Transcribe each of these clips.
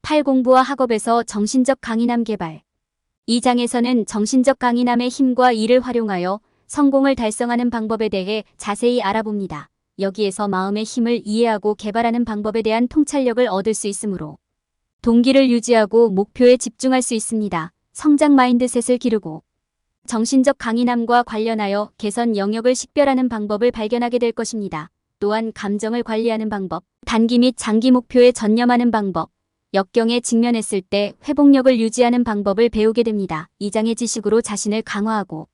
팔공부와 학업에서 정신적 강인함 개발. 이 장에서는 정신적 강인함의 힘과 이를 활용하여 성공을 달성하는 방법에 대해 자세히 알아봅니다. 여기에서 마음의 힘을 이해하고 개발하는 방법에 대한 통찰력을 얻을 수 있으므로 동기를 유지하고 목표에 집중할 수 있습니다. 성장 마인드셋을 기르고 정신적 강인함과 관련하여 개선 영역을 식별하는 방법을 발견하게 될 것입니다. 또한 감정을 관리하는 방법, 단기 및 장기 목표에 전념하는 방법, 역경에 직면했을 때 회복력을 유지하는 방법을 배우게 됩니다. 이 장의 지식으로 자신을 강화하고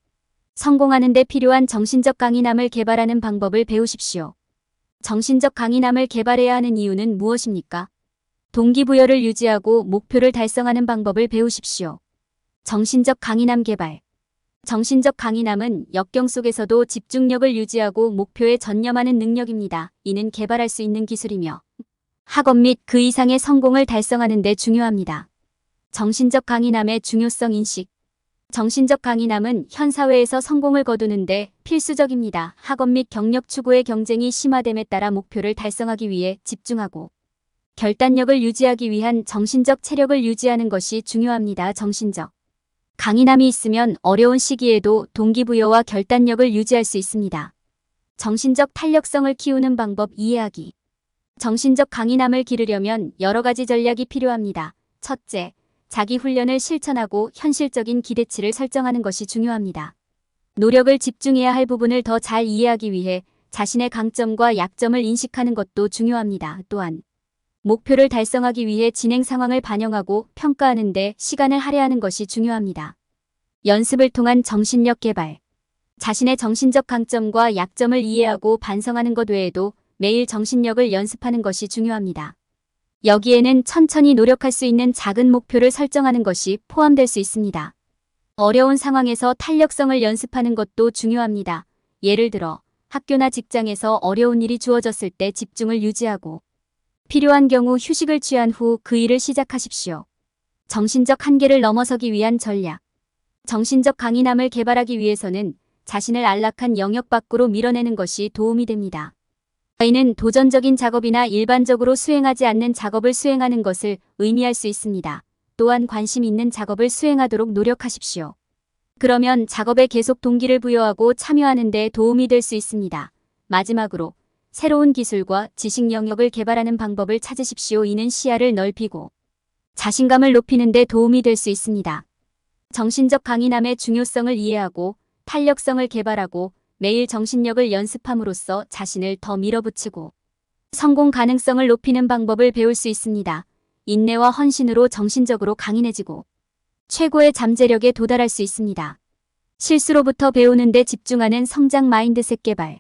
성공하는 데 필요한 정신적 강인함을 개발하는 방법을 배우십시오. 정신적 강인함을 개발해야 하는 이유는 무엇입니까? 동기부여를 유지하고 목표를 달성하는 방법을 배우십시오. 정신적 강인함 개발. 정신적 강인함은 역경 속에서도 집중력을 유지하고 목표에 전념하는 능력입니다. 이는 개발할 수 있는 기술이며 학업 및 그 이상의 성공을 달성하는 데 중요합니다. 정신적 강인함의 중요성 인식. 정신적 강인함은 현 사회에서 성공을 거두는데 필수적입니다. 학업 및 경력 추구의 경쟁이 심화됨에 따라 목표를 달성하기 위해 집중하고 결단력을 유지하기 위한 정신적 체력을 유지하는 것이 중요합니다. 정신적 강인함이 있으면 어려운 시기에도 동기부여와 결단력을 유지할 수 있습니다. 정신적 탄력성을 키우는 방법 이해하기. 정신적 강인함을 기르려면 여러 가지 전략이 필요합니다. 첫째, 자기 훈련을 실천하고 현실적인 기대치를 설정하는 것이 중요합니다. 노력을 집중해야 할 부분을 더 잘 이해하기 위해 자신의 강점과 약점을 인식하는 것도 중요합니다. 또한 목표를 달성하기 위해 진행 상황을 반영하고 평가하는 데 시간을 할애하는 것이 중요합니다. 연습을 통한 정신력 개발. 자신의 정신적 강점과 약점을 이해하고 반성하는 것 외에도 매일 정신력을 연습하는 것이 중요합니다. 여기에는 천천히 노력할 수 있는 작은 목표를 설정하는 것이 포함될 수 있습니다. 어려운 상황에서 탄력성을 연습하는 것도 중요합니다. 예를 들어 학교나 직장에서 어려운 일이 주어졌을 때 집중을 유지하고 필요한 경우 휴식을 취한 후 그 일을 시작하십시오. 정신적 한계를 넘어서기 위한 전략. 정신적 강인함을 개발하기 위해서는 자신을 안락한 영역 밖으로 밀어내는 것이 도움이 됩니다. 이는 도전적인 작업이나 일반적으로 수행하지 않는 작업을 수행하는 것을 의미할 수 있습니다. 또한 관심 있는 작업을 수행하도록 노력하십시오. 그러면 작업에 계속 동기를 부여하고 참여하는 데 도움이 될 수 있습니다. 마지막으로 새로운 기술과 지식 영역을 개발하는 방법을 찾으십시오. 이는 시야를 넓히고 자신감을 높이는 데 도움이 될 수 있습니다. 정신적 강인함의 중요성을 이해하고 탄력성을 개발하고 매일 정신력을 연습함으로써 자신을 더 밀어붙이고 성공 가능성을 높이는 방법을 배울 수 있습니다. 인내와 헌신으로 정신적으로 강인해지고 최고의 잠재력에 도달할 수 있습니다. 실수로부터 배우는 데 집중하는 성장 마인드셋 개발.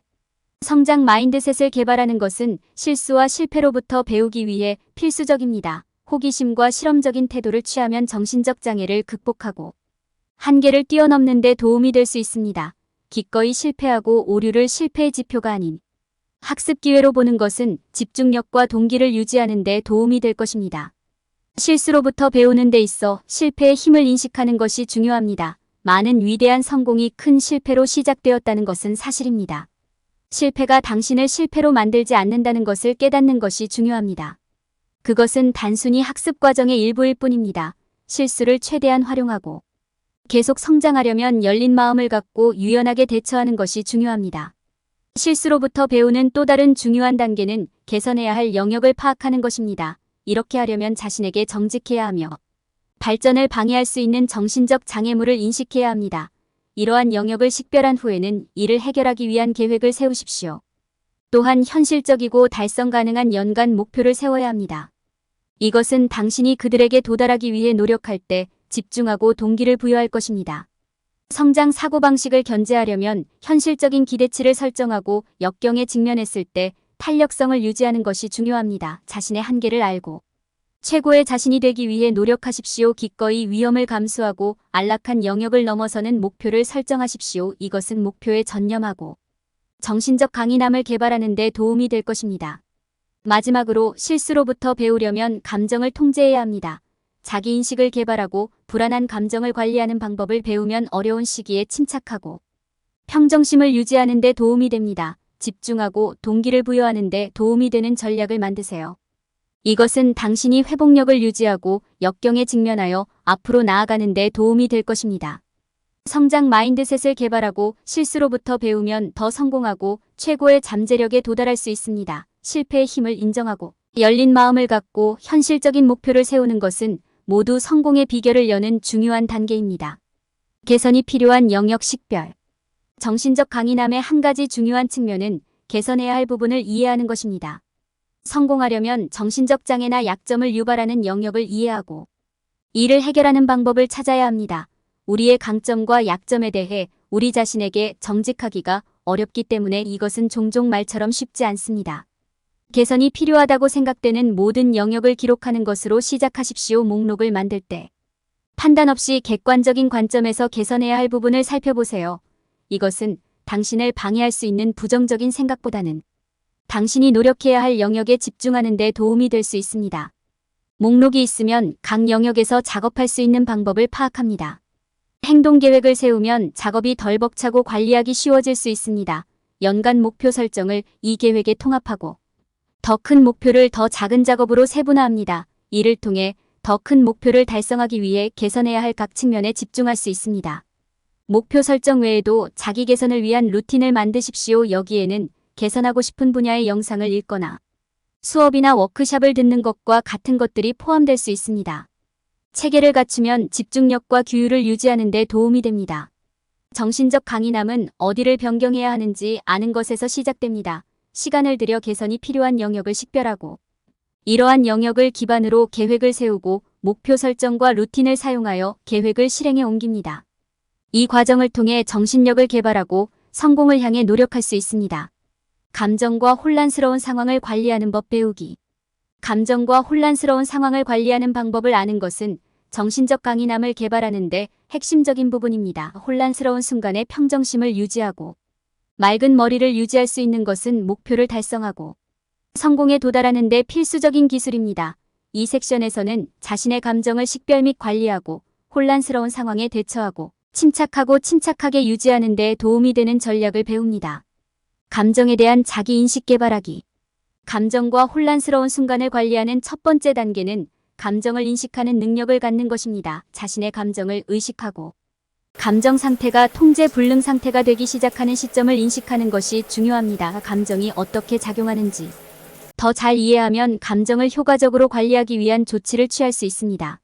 성장 마인드셋을 개발하는 것은 실수와 실패로부터 배우기 위해 필수적입니다. 호기심과 실험적인 태도를 취하면 정신적 장애를 극복하고 한계를 뛰어넘는 데 도움이 될 수 있습니다. 기꺼이 실패하고 오류를 실패의 지표가 아닌 학습 기회로 보는 것은 집중력과 동기를 유지하는 데 도움이 될 것입니다. 실수로부터 배우는 데 있어 실패의 힘을 인식하는 것이 중요합니다. 많은 위대한 성공이 큰 실패로 시작되었다는 것은 사실입니다. 실패가 당신을 실패로 만들지 않는다는 것을 깨닫는 것이 중요합니다. 그것은 단순히 학습 과정의 일부일 뿐입니다. 실수를 최대한 활용하고 계속 성장하려면 열린 마음을 갖고 유연하게 대처하는 것이 중요합니다. 실수로부터 배우는 또 다른 중요한 단계는 개선해야 할 영역을 파악하는 것입니다. 이렇게 하려면 자신에게 정직해야 하며 발전을 방해할 수 있는 정신적 장애물을 인식해야 합니다. 이러한 영역을 식별한 후에는 이를 해결하기 위한 계획을 세우십시오. 또한 현실적이고 달성 가능한 연간 목표를 세워야 합니다. 이것은 당신이 그들에게 도달하기 위해 노력할 때 집중하고 동기를 부여할 것입니다. 성장 사고방식을 견제하려면 현실적인 기대치를 설정하고 역경에 직면했을 때 탄력성을 유지하는 것이 중요합니다. 자신의 한계를 알고 최고의 자신이 되기 위해 노력하십시오. 기꺼이 위험을 감수하고 안락한 영역을 넘어서는 목표를 설정하십시오. 이것은 목표에 전념하고 정신적 강인함을 개발하는 데 도움이 될 것입니다. 마지막으로 실수로부터 배우려면 감정을 통제해야 합니다. 자기인식을 개발하고 불안한 감정을 관리하는 방법을 배우면 어려운 시기에 침착하고 평정심을 유지하는 데 도움이 됩니다. 집중하고 동기를 부여하는 데 도움이 되는 전략을 만드세요. 이것은 당신이 회복력을 유지하고 역경에 직면하여 앞으로 나아가는 데 도움이 될 것입니다. 성장 마인드셋을 개발하고 실수로부터 배우면 더 성공하고 최고의 잠재력에 도달할 수 있습니다. 실패의 힘을 인정하고 열린 마음을 갖고 현실적인 목표를 세우는 것은 모두 성공의 비결을 여는 중요한 단계입니다. 개선이 필요한 영역 식별. 정신적 강인함의 한 가지 중요한 측면은 개선해야 할 부분을 이해하는 것입니다. 성공하려면 정신적 장애나 약점을 유발하는 영역을 이해하고 이를 해결하는 방법을 찾아야 합니다. 우리의 강점과 약점에 대해 우리 자신에게 정직하기가 어렵기 때문에 이것은 종종 말처럼 쉽지 않습니다. 개선이 필요하다고 생각되는 모든 영역을 기록하는 것으로 시작하십시오. 목록을 만들 때 판단 없이 객관적인 관점에서 개선해야 할 부분을 살펴보세요. 이것은 당신을 방해할 수 있는 부정적인 생각보다는 당신이 노력해야 할 영역에 집중하는 데 도움이 될 수 있습니다. 목록이 있으면 각 영역에서 작업할 수 있는 방법을 파악합니다. 행동 계획을 세우면 작업이 덜 벅차고 관리하기 쉬워질 수 있습니다. 연간 목표 설정을 이 계획에 통합하고 더 큰 목표를 더 작은 작업으로 세분화합니다. 이를 통해 더 큰 목표를 달성하기 위해 개선해야 할 각 측면에 집중할 수 있습니다. 목표 설정 외에도 자기 개선을 위한 루틴을 만드십시오. 여기에는 개선하고 싶은 분야의 영상을 읽거나 수업이나 워크숍을 듣는 것과 같은 것들이 포함될 수 있습니다. 체계를 갖추면 집중력과 규율을 유지하는 데 도움이 됩니다. 정신적 강인함은 어디를 변경해야 하는지 아는 것에서 시작됩니다. 시간을 들여 개선이 필요한 영역을 식별하고 이러한 영역을 기반으로 계획을 세우고 목표 설정과 루틴을 사용하여 계획을 실행에 옮깁니다. 이 과정을 통해 정신력을 개발하고 성공을 향해 노력할 수 있습니다. 감정과 혼란스러운 상황을 관리하는 법 배우기. 감정과 혼란스러운 상황을 관리하는 방법을 아는 것은 정신적 강인함을 개발하는 데 핵심적인 부분입니다. 혼란스러운 순간에 평정심을 유지하고 맑은 머리를 유지할 수 있는 것은 목표를 달성하고 성공에 도달하는 데 필수적인 기술입니다. 이 섹션에서는 자신의 감정을 식별 및 관리하고 혼란스러운 상황에 대처하고 침착하게 유지하는 데 도움이 되는 전략을 배웁니다. 감정에 대한 자기인식 개발하기. 감정과 혼란스러운 순간을 관리하는 첫 번째 단계는 감정을 인식하는 능력을 갖는 것입니다. 자신의 감정을 의식하고 감정 상태가 통제 불능 상태가 되기 시작하는 시점을 인식하는 것이 중요합니다. 감정이 어떻게 작용하는지 더 잘 이해하면 감정을 효과적으로 관리하기 위한 조치를 취할 수 있습니다.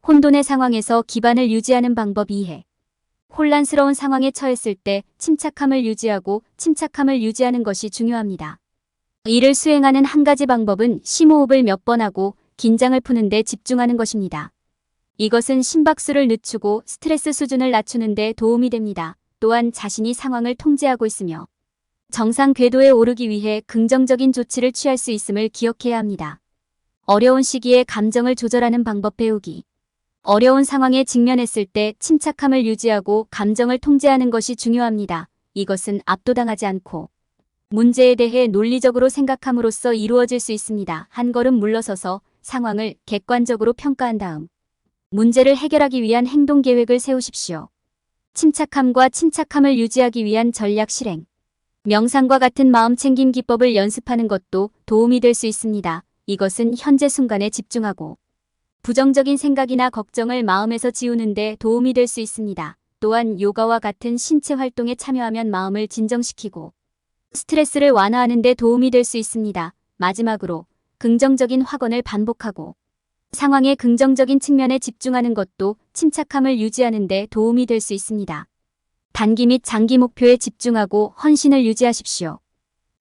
혼돈의 상황에서 기반을 유지하는 방법 이해. 혼란스러운 상황에 처했을 때 침착함을 유지하는 것이 중요합니다. 이를 수행하는 한 가지 방법은 심호흡을 몇 번 하고 긴장을 푸는 데 집중하는 것입니다. 이것은 심박수를 늦추고 스트레스 수준을 낮추는 데 도움이 됩니다. 또한 자신이 상황을 통제하고 있으며 정상 궤도에 오르기 위해 긍정적인 조치를 취할 수 있음을 기억해야 합니다. 어려운 시기에 감정을 조절하는 방법 배우기. 어려운 상황에 직면했을 때 침착함을 유지하고 감정을 통제하는 것이 중요합니다. 이것은 압도당하지 않고 문제에 대해 논리적으로 생각함으로써 이루어질 수 있습니다. 한 걸음 물러서서 상황을 객관적으로 평가한 다음 문제를 해결하기 위한 행동 계획을 세우십시오. 침착함을 유지하기 위한 전략 실행. 명상과 같은 마음챙김 기법을 연습하는 것도 도움이 될 수 있습니다. 이것은 현재 순간에 집중하고 부정적인 생각이나 걱정을 마음에서 지우는 데 도움이 될 수 있습니다. 또한 요가와 같은 신체 활동에 참여하면 마음을 진정시키고 스트레스를 완화하는 데 도움이 될 수 있습니다. 마지막으로 긍정적인 확언을 반복하고 상황의 긍정적인 측면에 집중하는 것도 침착함을 유지하는 데 도움이 될 수 있습니다. 단기 및 장기 목표에 집중하고 헌신을 유지하십시오.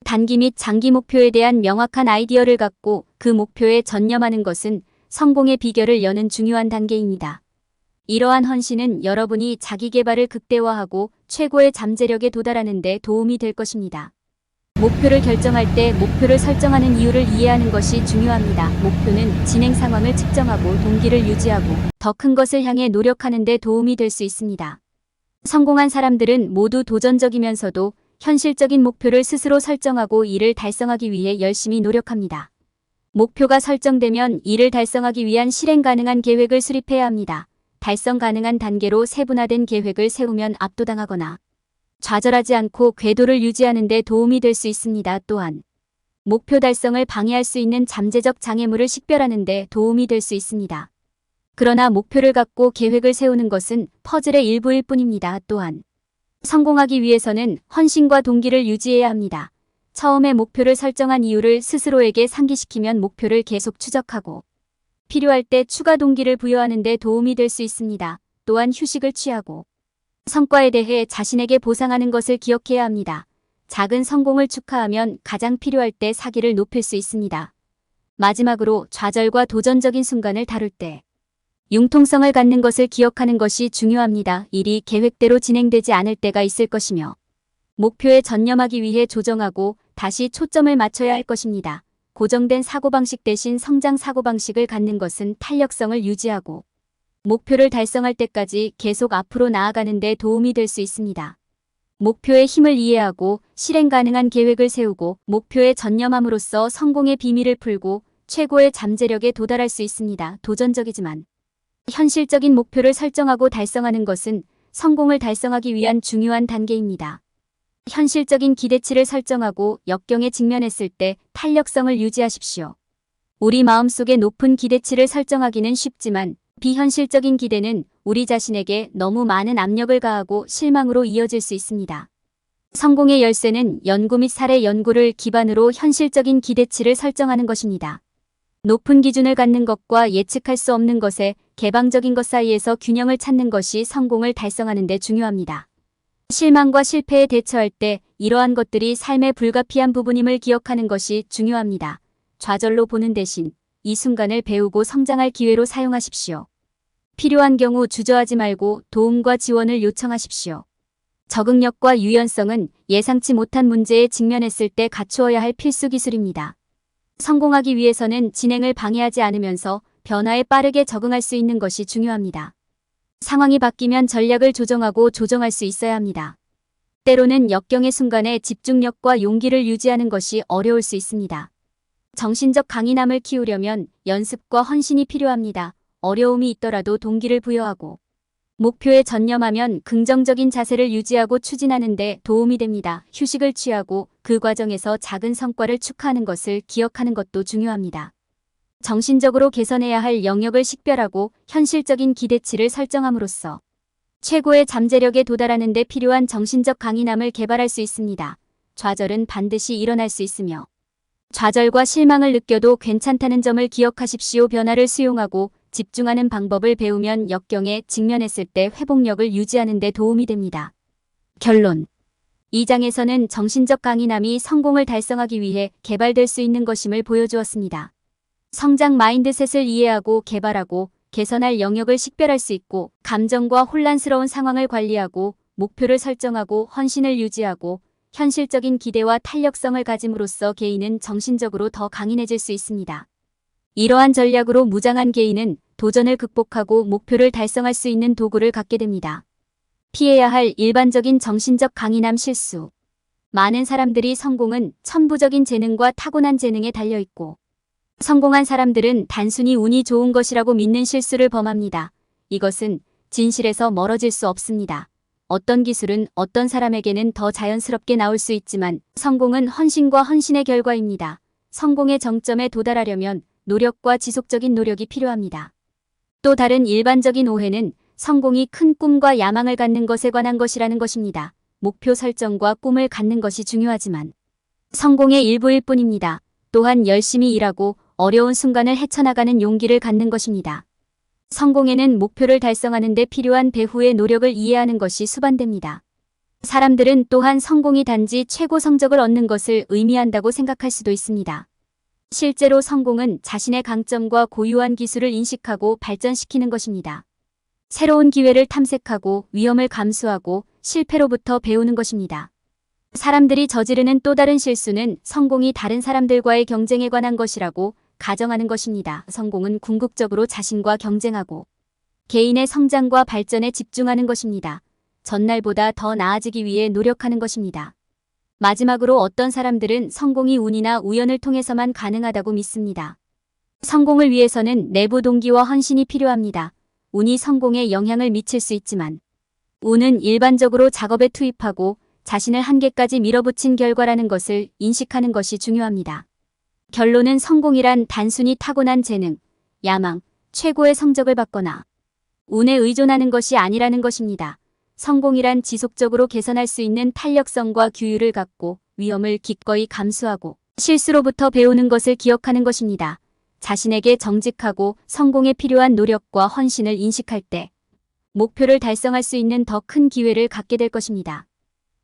단기 및 장기 목표에 대한 명확한 아이디어를 갖고 그 목표에 전념하는 것은 성공의 비결을 여는 중요한 단계입니다. 이러한 헌신은 여러분이 자기 개발을 극대화하고 최고의 잠재력에 도달하는 데 도움이 될 것입니다. 목표를 결정할 때 목표를 설정하는 이유를 이해하는 것이 중요합니다. 목표는 진행 상황을 측정하고 동기를 유지하고 더 큰 것을 향해 노력하는 데 도움이 될 수 있습니다. 성공한 사람들은 모두 도전적이면서도 현실적인 목표를 스스로 설정하고 이를 달성하기 위해 열심히 노력합니다. 목표가 설정되면 이를 달성하기 위한 실행 가능한 계획을 수립해야 합니다. 달성 가능한 단계로 세분화된 계획을 세우면 압도당하거나 좌절하지 않고 궤도를 유지하는 데 도움이 될 수 있습니다. 또한 목표 달성을 방해할 수 있는 잠재적 장애물을 식별하는 데 도움이 될 수 있습니다. 그러나 목표를 갖고 계획을 세우는 것은 퍼즐의 일부일 뿐입니다. 또한 성공하기 위해서는 헌신과 동기를 유지해야 합니다. 처음에 목표를 설정한 이유를 스스로에게 상기시키면 목표를 계속 추적하고 필요할 때 추가 동기를 부여하는 데 도움이 될 수 있습니다. 또한 휴식을 취하고 성과에 대해 자신에게 보상하는 것을 기억해야 합니다. 작은 성공을 축하하면 가장 필요할 때 사기를 높일 수 있습니다. 마지막으로 좌절과 도전적인 순간을 다룰 때 융통성을 갖는 것을 기억하는 것이 중요합니다. 일이 계획대로 진행되지 않을 때가 있을 것이며 목표에 전념하기 위해 조정하고 다시 초점을 맞춰야 할 것입니다. 고정된 사고방식 대신 성장 사고방식을 갖는 것은 탄력성을 유지하고 목표를 달성할 때까지 계속 앞으로 나아가는 데 도움이 될 수 있습니다. 목표의 힘을 이해하고 실행 가능한 계획을 세우고 목표에 전념함으로써 성공의 비밀을 풀고 최고의 잠재력에 도달할 수 있습니다. 도전적이지만 현실적인 목표를 설정하고 달성하는 것은 성공을 달성하기 위한 중요한 단계입니다. 현실적인 기대치를 설정하고 역경에 직면했을 때 탄력성을 유지하십시오. 우리 마음속에 높은 기대치를 설정하기는 쉽지만 비현실적인 기대는 우리 자신에게 너무 많은 압력을 가하고 실망으로 이어질 수 있습니다. 성공의 열쇠는 연구 및 사례 연구를 기반으로 현실적인 기대치를 설정하는 것입니다. 높은 기준을 갖는 것과 예측할 수 없는 것에 개방적인 것 사이에서 균형을 찾는 것이 성공을 달성하는 데 중요합니다. 실망과 실패에 대처할 때 이러한 것들이 삶의 불가피한 부분임을 기억하는 것이 중요합니다. 좌절로 보는 대신 이 순간을 배우고 성장할 기회로 사용하십시오. 필요한 경우 주저하지 말고 도움과 지원을 요청하십시오. 적응력과 유연성은 예상치 못한 문제에 직면했을 때 갖추어야 할 필수 기술입니다. 성공하기 위해서는 진행을 방해하지 않으면서 변화에 빠르게 적응할 수 있는 것이 중요합니다. 상황이 바뀌면 전략을 조정하고 조정할 수 있어야 합니다. 때로는 역경의 순간에 집중력과 용기를 유지하는 것이 어려울 수 있습니다. 정신적 강인함을 키우려면 연습과 헌신이 필요합니다. 어려움이 있더라도 동기를 부여하고 목표에 전념하면 긍정적인 자세를 유지하고 추진하는 데 도움이 됩니다. 휴식을 취하고 그 과정에서 작은 성과를 축하하는 것을 기억하는 것도 중요합니다. 정신적으로 개선해야 할 영역을 식별하고 현실적인 기대치를 설정함으로써 최고의 잠재력에 도달하는 데 필요한 정신적 강인함을 개발할 수 있습니다. 좌절은 반드시 일어날 수 있으며 좌절과 실망을 느껴도 괜찮다는 점을 기억하십시오. 변화를 수용하고 집중하는 방법을 배우면 역경에 직면했을 때 회복력을 유지하는 데 도움이 됩니다. 결론. 이 장에서는 정신적 강인함이 성공을 달성하기 위해 개발될 수 있는 것임을 보여주었습니다. 성장 마인드셋을 이해하고 개발하고 개선할 영역을 식별할 수 있고 감정과 혼란스러운 상황을 관리하고 목표를 설정하고 헌신을 유지하고 현실적인 기대와 탄력성을 가짐으로써 개인은 정신적으로 더 강인해질 수 있습니다. 이러한 전략으로 무장한 개인은 도전을 극복하고 목표를 달성할 수 있는 도구를 갖게 됩니다. 피해야 할 일반적인 정신적 강인함 실수. 많은 사람들이 성공은 천부적인 재능과 타고난 재능에 달려있고 성공한 사람들은 단순히 운이 좋은 것이라고 믿는 실수를 범합니다. 이것은 진실에서 멀어질 수 없습니다. 어떤 기술은 어떤 사람에게는 더 자연스럽게 나올 수 있지만 성공은 헌신과 헌신의 결과입니다. 성공의 정점에 도달하려면 노력과 지속적인 노력이 필요합니다. 또 다른 일반적인 오해는 성공이 큰 꿈과 야망을 갖는 것에 관한 것이라는 것입니다. 목표 설정과 꿈을 갖는 것이 중요하지만 성공의 일부일 뿐입니다. 또한 열심히 일하고 어려운 순간을 헤쳐나가는 용기를 갖는 것입니다. 성공에는 목표를 달성하는 데 필요한 배후의 노력을 이해하는 것이 수반됩니다. 사람들은 또한 성공이 단지 최고 성적을 얻는 것을 의미한다고 생각할 수도 있습니다. 실제로 성공은 자신의 강점과 고유한 기술을 인식하고 발전시키는 것입니다. 새로운 기회를 탐색하고 위험을 감수하고 실패로부터 배우는 것입니다. 사람들이 저지르는 또 다른 실수는 성공이 다른 사람들과의 경쟁에 관한 것이라고 가정하는 것입니다. 성공은 궁극적으로 자신과 경쟁하고 개인의 성장과 발전에 집중하는 것입니다. 전날보다 더 나아지기 위해 노력하는 것입니다. 마지막으로 어떤 사람들은 성공이 운이나 우연을 통해서만 가능하다고 믿습니다. 성공을 위해서는 내부 동기와 헌신이 필요합니다. 운이 성공에 영향을 미칠 수 있지만 운은 일반적으로 작업에 투입하고 자신을 한계까지 밀어붙인 결과라는 것을 인식하는 것이 중요합니다. 결론은 성공이란 단순히 타고난 재능, 야망, 최고의 성적을 받거나 운에 의존하는 것이 아니라는 것입니다. 성공이란 지속적으로 개선할 수 있는 탄력성과 규율을 갖고 위험을 기꺼이 감수하고 실수로부터 배우는 것을 기억하는 것입니다. 자신에게 정직하고 성공에 필요한 노력과 헌신을 인식할 때 목표를 달성할 수 있는 더 큰 기회를 갖게 될 것입니다.